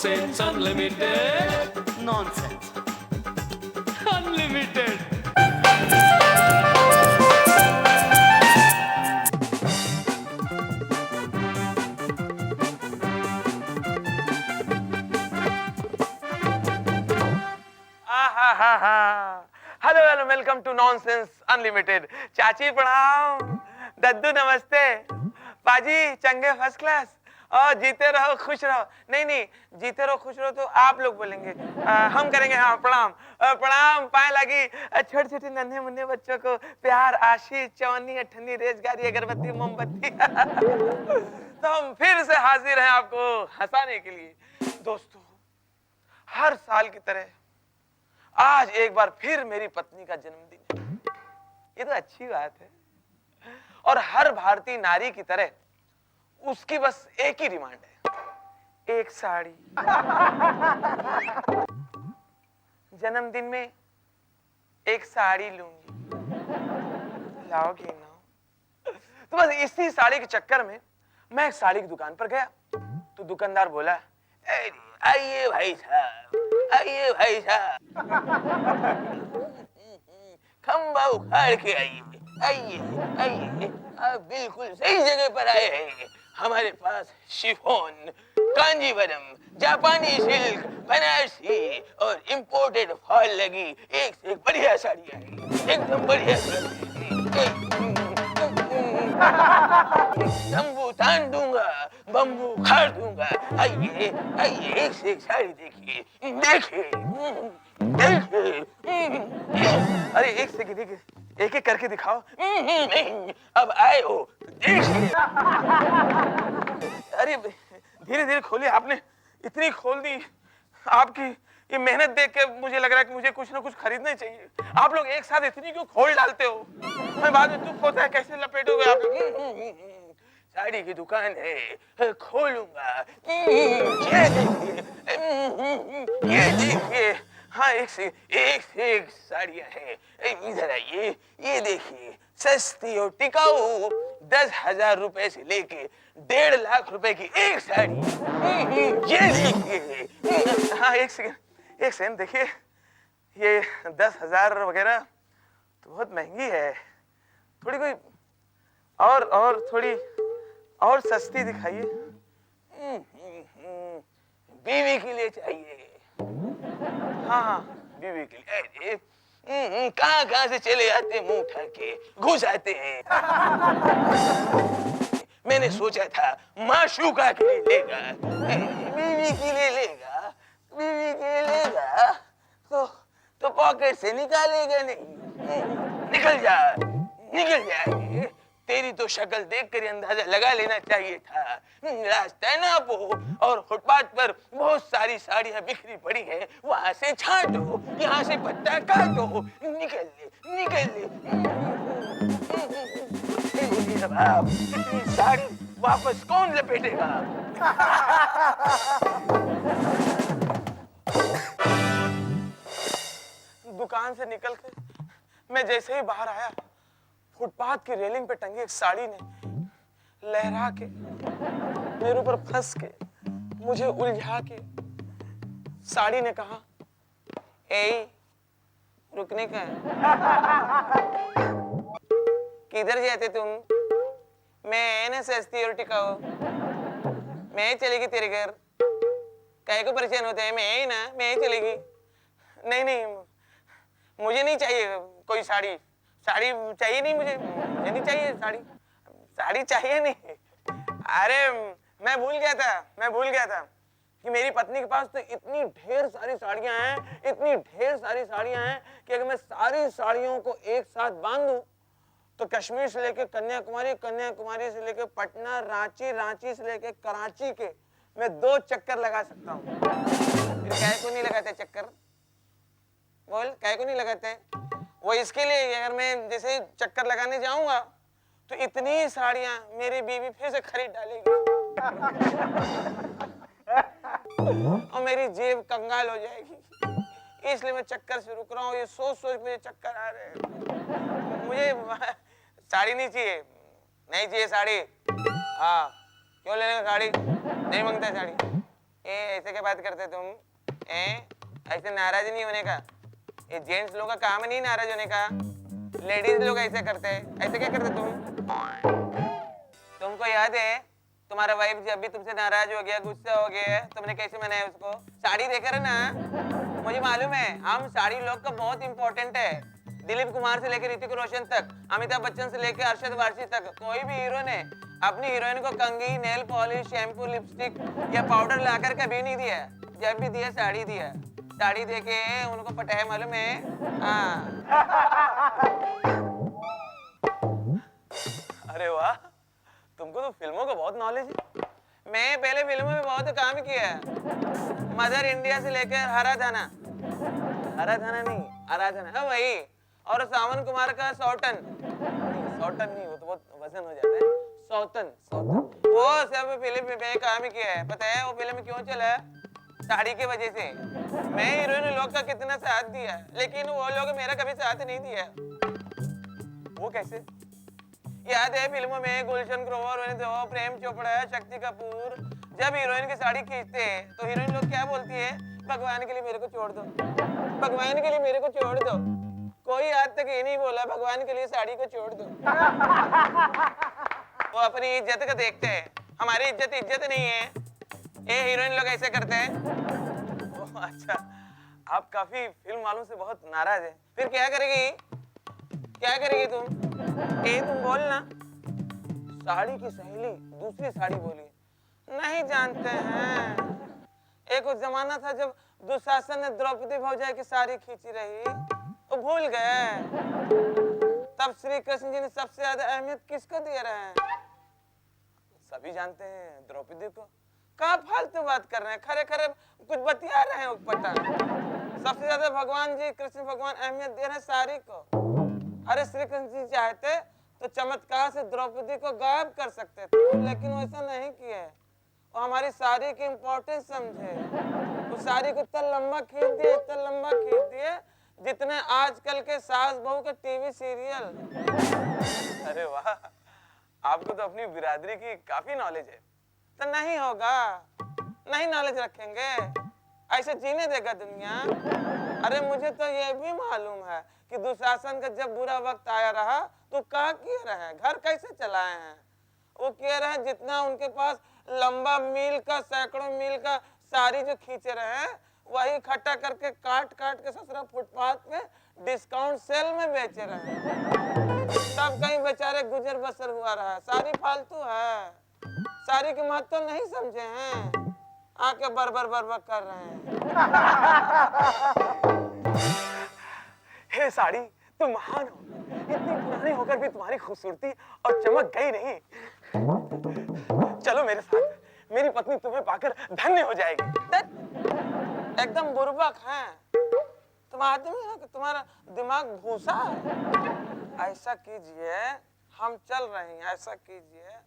Nonsense Unlimited. Nonsense. Unlimited. Hello hello welcome to nonsense unlimited. चाची प्रणाम, दद्दू नमस्ते, पाजी चंगे फर्स्ट क्लास। और जीते रहो खुश रहो। नहीं नहीं, जीते रहो खुश रहो तो आप लोग बोलेंगे, हम करेंगे। हाँ प्रणाम, प्रणाम पाए लगी छोटे छोटे नन्हे मुन्ने बच्चों को प्यार आशीष चवन्नी अठन्नी रेजगारी अगरबत्ती मोमबत्ती। तो हम फिर से हाजिर हैं आपको हंसाने के लिए। दोस्तों, हर साल की तरह आज एक बार फिर मेरी पत्नी का जन्मदिन है। ये तो अच्छी बात है। और हर भारतीय नारी की तरह उसकी बस एक ही डिमांड है, एक साड़ी। जन्मदिन में एक साड़ी लूंगी, लाओगी ना? तो बस इसी साड़ी के चक्कर में मैं एक साड़ी की दुकान पर गया तो दुकानदार बोला, आइए भाई साहब, आइए भाई साहब, खंबा उखाड़ के आइए, आइए आइए, आप बिल्कुल सही जगह पर आए हैं। हमारे पास शिफॉन, कांजीवरम, जापानी सिल्क, बनारसी और इंपोर्टेड फॉल लगी एक से एक बढ़िया साड़ियाँ हैं, एकदम बढ़िया साड़ियाँ। तंबू तान दूंगा, बम्बू उखाड़ दूंगा। आइए आइए, एक से एक साड़ी देखिए, देखिए देखिए। अरे एक से देखिए, एक एक करके दिखाओ। अब आए हो देखिए। अरे धीरे धीरे खोलिए, आपने इतनी खोल दी। आपकी ये मेहनत देख के मुझे लग रहा है कि मुझे कुछ ना कुछ खरीदना ही चाहिए। आप लोग एक साथ इतनी क्यों खोल डालते हो? मैं बाद में दुख होता है, कैसे लपेटोगे आप लोग? साड़ी की दुकान है, खोलूंगा। ये देखिए, ये देखिए। हाँ, एक से एक साड़ियाँ हैं। इधर आइए, ये देखिए, सस्ती और टिकाऊ 10,000 रुपए से लेके 1.5 लाख रुपए की एक साड़ी। ये देखिए। हाँ, एक सेकंड देखिए, ये 10,000 वगैरह तो बहुत महंगी है। थोड़ी कोई और थोड़ी और सस्ती दिखाइए। बीवी के लिए चाहिए। हाँ, बीवी के लिए। कहाँ से चले आते मुंह उठा के घुस आते हैं। मैंने सोचा था माशूका के लिए लेगा, बीवी के लिए लेगा, बीवी के लिए लेगा तो पॉकेट से निकालेगा नहीं। निकल जा। तेरी तो शक्ल देखकर ही अंदाजा लगा लेना चाहिए था। रास्ता नापो और फुटपाथ पर बहुत सारी साड़ियां बिखरी पड़ी हैं, वहां से छांटो, यहाँ से पत्ता काटो। निकल ले। अब इतनी साड़ी वापस कौन लपेटेगा? दुकान से निकल के मैं जैसे ही बाहर आया, फुटपाथ की रेलिंग पे टंगी एक साड़ी ने लहरा के मेरे ऊपर फंस के मुझे उलझा के साड़ी ने कहा, ए रुकने का है? किधर जाते तुम? मैं ना सस्ती और टिकाऊ, मैं चलेगी तेरे घर। काहे को परेशान होते हैं? मैं चलेगी। नहीं, मुझे नहीं चाहिए कोई साड़ी चाहिए नहीं, मुझे नहीं चाहिए साड़ी चाहिए नहीं। अरे मैं भूल गया था कि मेरी पत्नी के पास तो इतनी ढेर सारी साड़ियां हैं कि अगर मैं सारी साड़ियों को एक साथ बांध दूं तो कश्मीर से लेकर कन्याकुमारी से लेकर पटना, रांची से लेकर कराची के मैं 2 चक्कर लगा सकता हूँ। फिर काहे को नहीं लगाते चक्कर? बोल, काहे को नहीं लगाते? वो इसके लिए, अगर मैं जैसे चक्कर लगाने जाऊंगा तो इतनी साड़ियां मेरी बीवी फिर से खरीद डालेगी और मेरी जेब कंगाल हो जाएगी। इसलिए मैं चक्कर से रुक रहा हूँ। ये सोच मुझे चक्कर आ रहे हैं। मुझे साड़ी नहीं चाहिए साड़ी। हाँ, क्यों लेने का साड़ी? नहीं मांगता साड़ी। ऐसे क्या बात करते तुम? ऐसे नाराज नहीं होने का। ये जेंट्स लोग का काम नहीं नाराज होने का। लेडीज लोग ऐसे करते हैं। ऐसे क्या करते तुम? तुमको याद है तुम्हारा वाइफ जब भी तुमसे नाराज हो गया, गुस्सा हो गया, तुमने कैसे मनाया उसको? साड़ी देकर ना। मुझे मालूम है हम साड़ी लोग का बहुत इंपॉर्टेंट है। दिलीप कुमार से लेकर ऋतिक रोशन तक, अमिताभ बच्चन से लेकर अरशद वारसी तक, कोई भी हीरो ने अपनी हीरोइन को कंघी, नेल पॉलिश, शैम्पू, लिपस्टिक या पाउडर लाकर कभी नहीं दिया। जब भी दिया साड़ी दिया। साड़ी देके उनको पटाया, मालूम है? हाँ। अरे वाह, तुमको तो फिल्मों का बहुत नॉलेज है। मैं पहले फिल्मों में बहुत काम किया है। मदर इंडिया से लेकर हरा धाना नहीं, आराधना है वही। और सावन कुमार का सौटन नहीं, वो तो बहुत वजन हो जाता है। सौतन वो सब फिल्म में मैं काम किया है। पता है वो फिल्म क्यों चला? साड़ी की वजह से। मैं हीरोइन लोग का कितना साथ दिया, लेकिन वो लोग मेरा कभी साथ नहीं दिया। वो कैसे? याद है फिल्मों में गुलशन ग्रोवर, प्रेम चोपड़ा, शक्ति कपूर जब हीरोइन की साड़ी खींचते हैं तो हीरोइन लोग क्या बोलती है? भगवान के लिए मेरे को छोड़ दो, भगवान के लिए मेरे को छोड़ दो। कोई आज तक ये नहीं बोला भगवान के लिए साड़ी को छोड़ दो। वो अपनी इज्जत का देखते हैं, हमारी इज्जत नहीं है। ये हीरोइन लोग ऐसे करते हैं। अच्छा, आप काफी फिल्म वालों से बहुत नाराज है। फिर क्या करेगी तुम? तुम बोल ना। साड़ी की सहेली दूसरी साड़ी बोली, नहीं जानते हैं। एक उस जमाना था जब दुशासन ने द्रौपदी भौजाई की साड़ी खींची रही, वो भूल गए। तब श्री कृष्ण जी ने सबसे ज्यादा अहमियत किसको दिया रहे? सभी जानते हैं, द्रौपदी को। कहाँ फालतू बात कर रहे हैं? खरे खरे कुछ बतिया रहे हैं पता। सबसे ज्यादा भगवान जी, कृष्ण भगवान अहमियत दे रहे हैं साड़ी को। अरे श्री कृष्ण जी चाहते तो चमत्कार से द्रौपदी को गायब कर सकते थे, लेकिन वैसा नहीं किए। वो हमारी साड़ी की इम्पोर्टेंस समझे। वो साड़ी को इतना लंबा खींच दिए जितने आजकल के सास बहू के टीवी सीरियल। अरे वाह, आपको तो अपनी बिरादरी की काफी नॉलेज है। तो नहीं होगा, नहीं नॉलेज रखेंगे, ऐसे जीने देगा दुनिया? अरे मुझे तो ये भी मालूम है कि दुशासन का जब बुरा वक्त आया रहा तो क्या किए रहे, घर कैसे चलाए हैं। वो कह रहे हैं जितना उनके पास लंबा मील का, सैकड़ों मील का साड़ी जो खींचे रहे हैं, वही इकट्ठा करके काट के ससुरा फुटपाथ पे डिस्काउंट सेल में बेचे रहे हैं। तब कहीं बेचारे गुजर बसर हुआ रहा। साड़ी फालतू है, साड़ी के महत्व नहीं समझे हैं, आके बरबर कर रहे हैं। हे साड़ी, तुम महान हो। इतनी पुरानी होकर भी तुम्हारी खूबसूरती और चमक गई नहीं। चलो मेरे साथ, मेरी पत्नी तुम्हें पाकर धन्य हो जाएगी। एकदम बुर्बक है तुम। आदमी हो कि तुम्हारा दिमाग भूसा है? ऐसा कीजिए, हम चल रहे हैं, ऐसा कीजिए,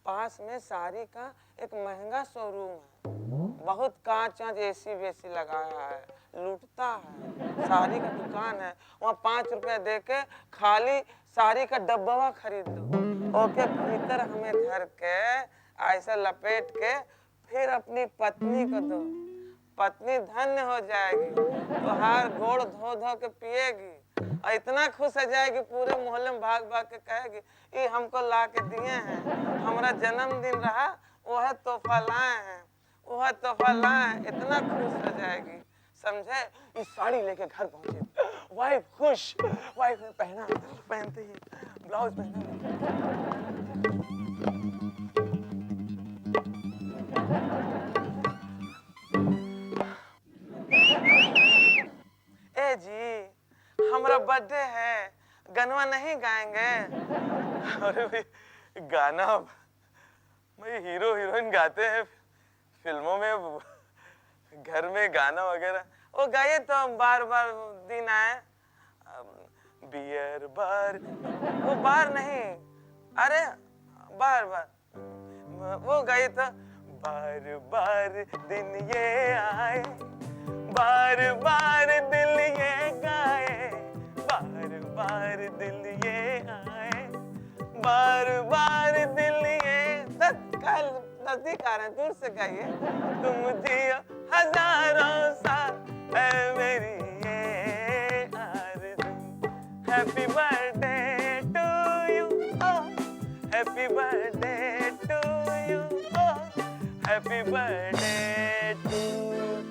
पास में साड़ी का एक महंगा शोरूम है, बहुत कांच एसी वेसी लगाया है, लूटता है, साड़ी का दुकान है। वहाँ 5 रुपया दे के खाली साड़ी का डब्बा खरीद लो। ओके, भीतर हमें धर के ऐसा लपेट के फिर अपनी पत्नी को दो। पत्नी धन्य हो जाएगी, तो हर गोड़ धो के पिएगी और इतना खुश हो जाएगी, पूरे मोहल्ले में भाग के कहेगी ये हमको ला के दिए हैं, हमारा जन्मदिन रहा, वह तोहफा लाए हैं, वह तोहफा लाए। इतना खुश हो जाएगी, समझे? इस साड़ी लेके घर पहुंचे, वाइफ खुश। वाइफ ने पहनते ही ब्लाउज पहना। ए जी, हमारा बर्थडे है, गनवा नहीं गाएंगे? अरे भाई, गाना भाई हीरो हीरोइन गाते हैं फिल्मों में, घर में गाना वगैरह वो गाइए तो बार दिन आए। बियर बार, वो बार नहीं, अरे बार वो गाइए तो बार दिन ये आए, बार दिल ये गाए, बार दिल ये आए, बार दिल ये। चलती कारें दूर से गाइए तुम जियो हजारों साल है मेरी ये आरज़ू happy birthday to you happy birthday to you happy birthday to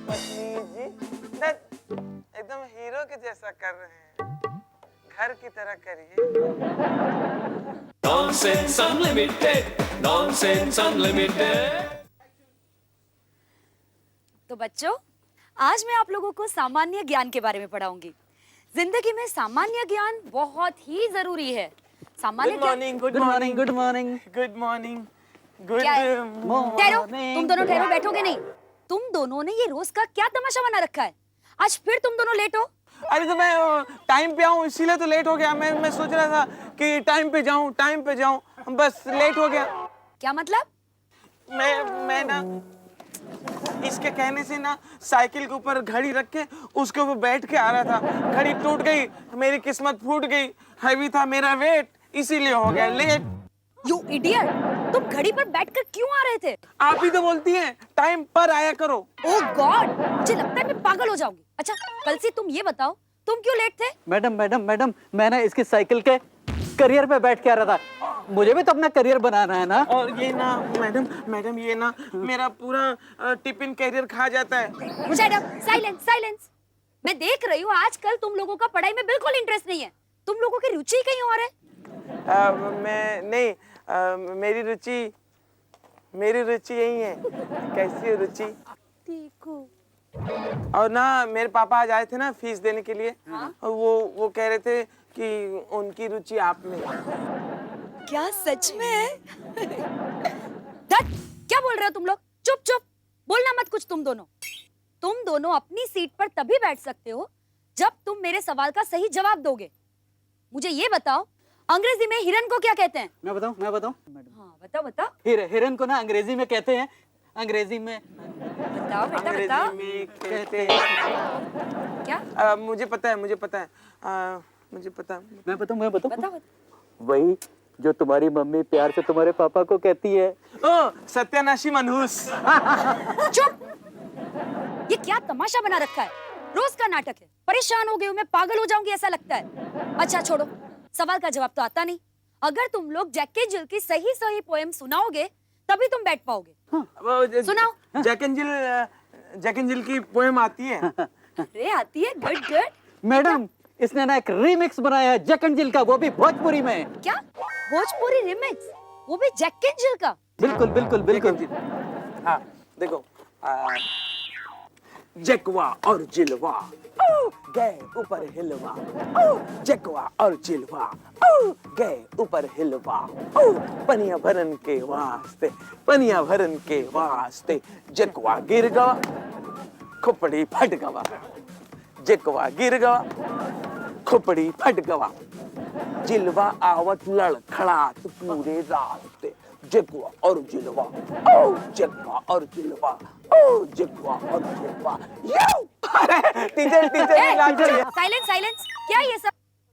पत्नी जी एकदम हीरो के जैसा कर रहे हैं घर की तरह करिए Nonsense Unlimited, Nonsense Unlimited. तो बच्चों, आज मैं आप लोगों को सामान्य ज्ञान के बारे में पढ़ाऊंगी। जिंदगी में सामान्य ज्ञान बहुत ही जरूरी है। सामान्य good morning good morning good morning good morning good ठहरो, तुम दोनों ठहरो, बैठोगे नहीं। तुम दोनों ने ये रोज का क्या तमाशा बना रखा है? आज फिर तुम दोनों लेट हो। अरे तो मैं टाइम पे आऊँ इसीलिए तो लेट हो गया। मैं सोच रहा था कि टाइम पे जाऊँ बस लेट हो गया। क्या मतलब? मैं ना इसके कहने से ना साइकिल के ऊपर घड़ी रख के उसके ऊपर बैठ के आ रहा था। घड़ी टूट गई, मेरी किस्मत फूट गई। हैवी था मेरा वेट, इसीलिए हो गया लेट। यू इडियट, तुम घड़ी पर बैठकर क्यों आ रहे थे? आप ही तो बोलती हैं टाइम पर आया करो। ओह गॉड, मुझे लगता है मैं पागल हो जाऊंगी। अच्छा कल से तुम ये बताओ, तुम क्यों लेट थे? मैडम मैं ना इसके साइकिल के करियर पे बैठ के आ रहा था। मुझे भी तो अपना करियर बनाना है ना। और ये ना मैडम ये ना मेरा पूरा टिफिन करियर खा जाता है। Shut up, silence. मैं देख रही हूँ आजकल तुम लोगों का पढ़ाई में बिल्कुल इंटरेस्ट नहीं है। तुम लोगों की रुचि कहीं और है। मेरी रुचि यही है। कैसी है रुचि? देखो और ना मेरे पापा आज आए थे ना फीस देने के लिए। और वो कह रहे थे कि उनकी रुचि आप में। क्या सच में? धत, क्या बोल रहे हो तुम लोग? चुप बोलना मत कुछ। तुम दोनों अपनी सीट पर तभी बैठ सकते हो जब तुम मेरे सवाल का सही जवाब दोगे। मुझे ये बताओ, अंग्रेजी में हिरन को क्या कहते हैं? मैं बताऊं हाँ बताओ। हिरन को ना अंग्रेजी में कहते हैं, अंग्रेजी में बताओ बेटा अंग्रेजी बताओ। में कहते हैं क्या? मुझे पता है। मैं बताऊं बताओ। वही जो तुम्हारी मम्मी प्यार से तुम्हारे पापा को कहती है। ओ सत्यानाशी मनहूस। चुप! ये क्या तमाशा बना रखा है? रोज का नाटक है। परेशान हो गई हूँ मैं, पागल हो जाऊंगी ऐसा लगता है। अच्छा छोड़ो, सवाल का जवाब तो आता नहीं। अगर तुम लोग जैक एंड जिल की सही पोएम सुनाओगे तभी तुम बैठ पाओगे। सुनाओ। जैक एंड जिल की पोएम आती है। अरे आती है, गुड। मैडम इसने ना एक रीमिक्स बनाया है जैक एंड जिल का, वो भी भोजपुरी में। क्या? भोजपुरी रिमिक्स? वो भी जैक एंड जिल का? बिल्कुल। हाँ देखो, जकवा और जिलवा गए ऊपर हिलवा, जकवा और जिलवा गए ऊपर हिलवा, पनिया भरन के वास्ते जकवा गिर गवा, खोपड़ी फट गवा। जकवा गिर गवा, खोपड़ी फट गवा, जिलवा आवत लड़खड़ात पूरे रास्ते। जकवा और जिलवा, जकवा और जिलवा, जकवा और जिलवा। Teacher silence. क्या ये सब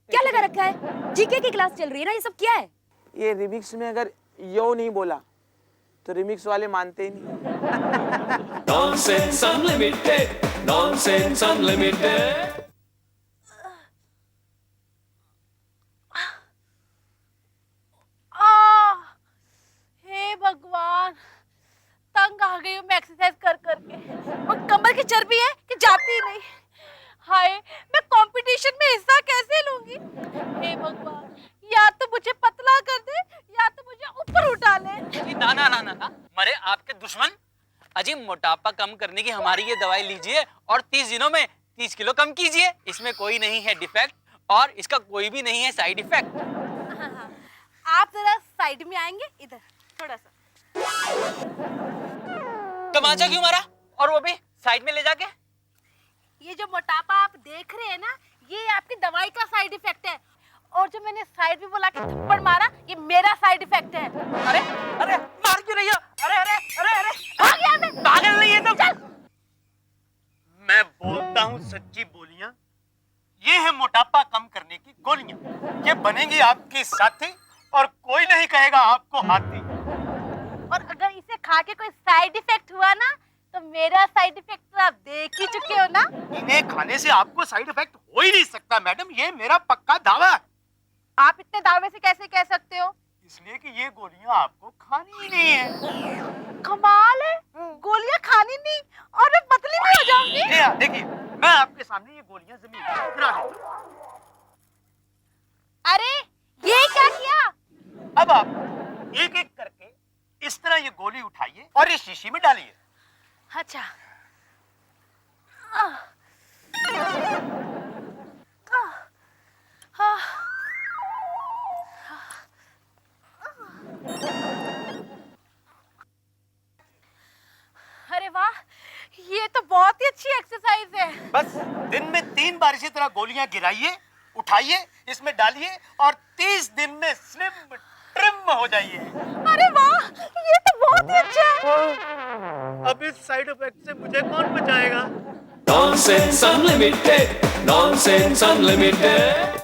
क्या लगा रखा है? जीके की क्लास चल रही है ना, ये सब क्या है? ये रिमिक्स में अगर यो नहीं बोला तो रिमिक्स वाले मानते ही नहीं। Nonsense Unlimited, Nonsense Unlimited. हे भगवान, तंग आ गई हूँ मैं एक्सरसाइज कर करके। और कमर की चर्बी है कि जाती ही नहीं। हाय, मैं कंपटीशन में हिस्सा कैसे लूंगी? हे भगवान, या तो मुझे पतला कर दे या तो मुझे ऊपर उठा ले। ना मरे आपके दुश्मन। अजी मोटापा कम करने की हमारी ये दवाई लीजिए और 30 दिनों में 30 किलो कम कीजिए। इसमें कोई नहीं है डिफेक्ट और इसका कोई भी नहीं है साइड इफेक्ट। आप जरा साइड में आएंगे, इधर थोड़ा सा। तमाचा क्यों मारा? और वो भी साइड में ले जाके। ये जो मोटापा आप देख रहे हैं ना, ये आपकी दवाई का साइड इफेक्ट है। और जो मैंने साइड में बोला कि थप्पड़ मारा, ये मेरा साइड इफेक्ट है। अरे मार क्यों रही हो? अरे भाग यहाँ से। पागल नहीं है तुम? चल। मैं बोलता हूँ सच्ची बोलियां। ये है मोटापा कम करने की गोलियां। ये बनेंगी आपकी साथी और कोई नहीं कहेगा आपको हाथी। और अगर इसे खा के कोई साइड इफेक्ट हुआ ना तो मेरा साइड इफेक्ट तो आप देख ही चुके हो ना। इन्हें खाने से आपको साइड इफेक्ट हो ही नहीं सकता मैडम, ये मेरा पक्का दावा है। आप इतने दावे से कैसे कह सकते हो? इसलिए कि ये गोलियां आपको खानी ही नहीं है। कमाल है, गोलियां खानी नहीं और मैं पतली भी हो जाऊंगी। जी हाँ, देखिए मैं आपके सामने ये गोलियां जमीन पर गिरा देता हूं। अरे ये क्या किया? अब आप एक एक करके इस तरह ये गोली उठाइए और इस शीशी में डालिए। अच्छा अरे वाह, ये तो बहुत ही अच्छी एक्सरसाइज है। बस दिन में 3 बार इसी तरह गोलियां गिराइए, उठाइए, इसमें डालिए और 30 दिन में स्लिम ट्रिम हो जाइए। अरे वाह, ये तो बहुत ही अच्छा है। अब इस साइड इफेक्ट से मुझे कौन बचाएगा? Nonsense Unlimited, Nonsense Unlimited.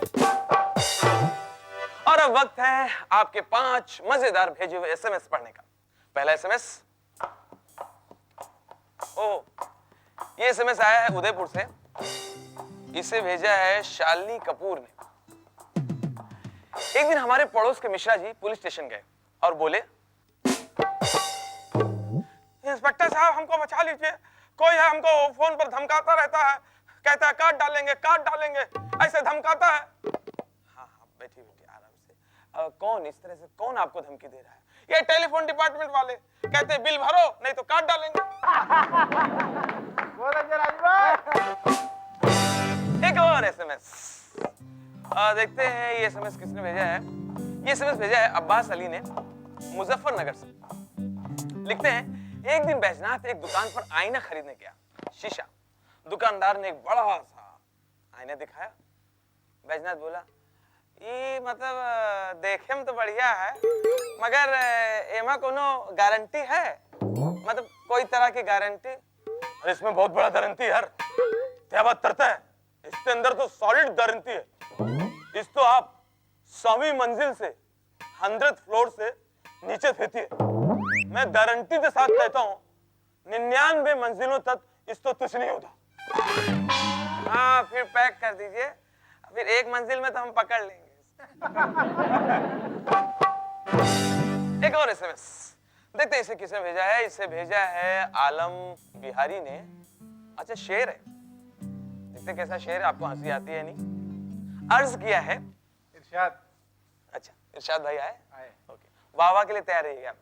और अब वक्त है आपके 5 मजेदार भेजे हुए एसएमएस पढ़ने का। पहला एसएमएस, ये एसएमएस आया है उदयपुर से। इसे भेजा है शालिनी कपूर ने। एक दिन हमारे पड़ोस के मिश्रा जी पुलिस स्टेशन गए और बोले, इंस्पेक्टर साहब हमको बचा लीजिए, कोई है हमको फोन पर धमकाता रहता है, कहता है काट डालेंगे, ऐसे धमकाता है। हाँ बैठी आराम से। कौन इस तरह से कौन आपको धमकी दे रहा है? ये टेलीफोन डिपार्टमेंट वाले कहते हैं बिल भरो नहीं तो काट डालेंगे। एक और एसएमएस देखते हैं ये एसएमएस किसने भेजा है। ये एसएमएस भेजा है अब्बास अली ने मुजफ्फरनगर से। लिखते हैं, एक दिन बैजनाथ एक दुकान पर आईना खरीदने गया, शीशा। दुकानदार ने एक बड़ा सा आईना दिखाया। बैजनाथ बोला, ये मतलब देखे में तो बढ़िया है मगर एमा कोनो गारंटी है? मतलब कोई तरह की गारंटी? और इसमें बहुत बड़ा गारंटी है यार, क्या बात करता है, इसके अंदर तो सॉलिड गारंटी है। इस तो आप 100वीं मंजिल से 100th फ्लोर से नीचे फेंकी है। मैं गारंटी के साथ कहता हूँ 99 मंजिलों तक इस तो कुछ नहीं होता। हाँ फिर पैक कर दीजिए, फिर 1 मंजिल में तो हम पकड़ लेंगे। एक और एसएमएस देखते हैं इसे किसने भेजा है। इसे भेजा है आलम बिहारी ने। अच्छा शेर है, देखते कैसा शेर है, आपको हंसी आती है नहीं। अर्ज किया है इरशाद। अच्छा इरशाद भाई आए? ओके, वाह वाह के लिए तैयार रहिएगा।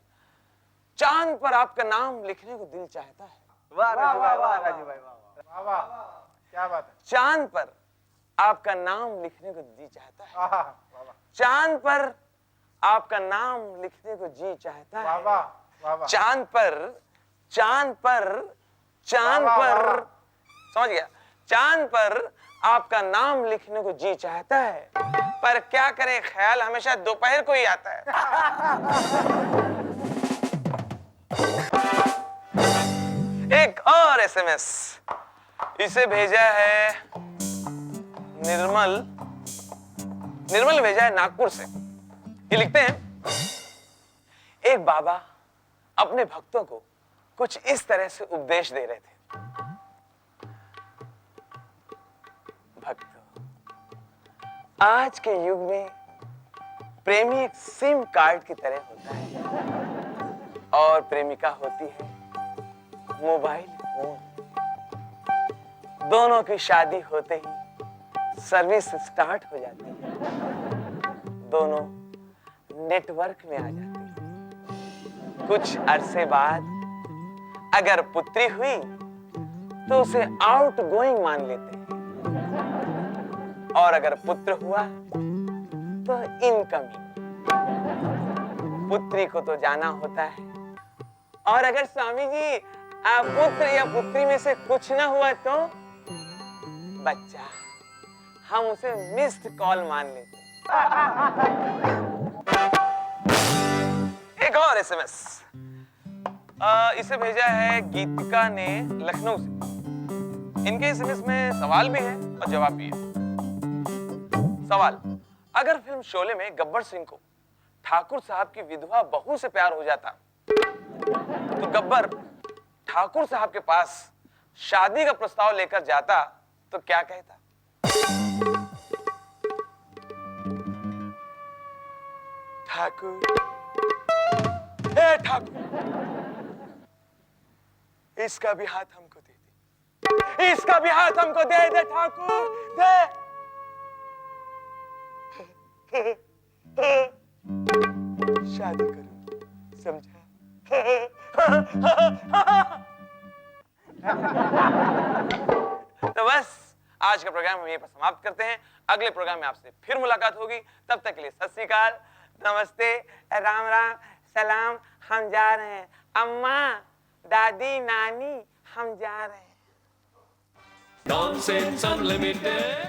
चांद पर आपका नाम लिखने को दिल चाहता है। वाह राजू भाई, वाह राजू भाई, वाह वाह, क्या बात है। चांद पर आपका नाम लिखने को जी चाहता है। वाह वाह, चांद पर आपका नाम लिखने को जी चाहता है। वाह वाह, चांद पर समझ गया, चांद पर आपका नाम लिखने को जी चाहता है, पर क्या करें ख्याल हमेशा दोपहर को ही आता है। एक और एसएमएस, इसे भेजा है निर्मल भेजा है नागपुर से। ये लिखते हैं, एक बाबा अपने भक्तों को कुछ इस तरह से उपदेश दे रहे थे। भक्तों, आज के युग में प्रेमी एक सिम कार्ड की तरह होता है और प्रेमिका होती है मोबाइल फोन। दोनों की शादी होते ही सर्विस स्टार्ट हो जाती है, दोनों नेटवर्क में आ जाते हैं। कुछ अरसे बाद अगर पुत्री हुई तो उसे आउट गोइंग मान लेते हैं, और अगर पुत्र हुआ तो इनकमिंग। पुत्री को तो जाना होता है, और अगर स्वामी जी पुत्र या पुत्री में से कुछ ना हुआ तो बच्चा, हम उसे मिस्ड कॉल मान लेते हैं। एक और एसएमएस, इसे भेजा है गीतिका ने लखनऊ से। इनके एसएमएस में सवाल भी है और जवाब भी है। सवाल, अगर फिल्म शोले में गब्बर सिंह को ठाकुर साहब की विधवा बहू से प्यार हो जाता तो गब्बर ठाकुर साहब के पास शादी का प्रस्ताव लेकर जाता तो क्या कहता? ठाकुर, हे ठाकुर, इसका भी हाथ हमको दे दे, इसका भी हाथ हमको दे दे ठाकुर, दे। शादी करूं, समझा? तो बस आज का प्रोग्राम हम यहीं पर समाप्त करते हैं। अगले प्रोग्राम में आपसे फिर मुलाकात होगी। तब तक के लिए सत श्री अकाल, नमस्ते, राम राम, सलाम। हम जा रहे हैं, अम्मा, दादी, नानी, हम जा रहे हैं। Nonsense Unlimited.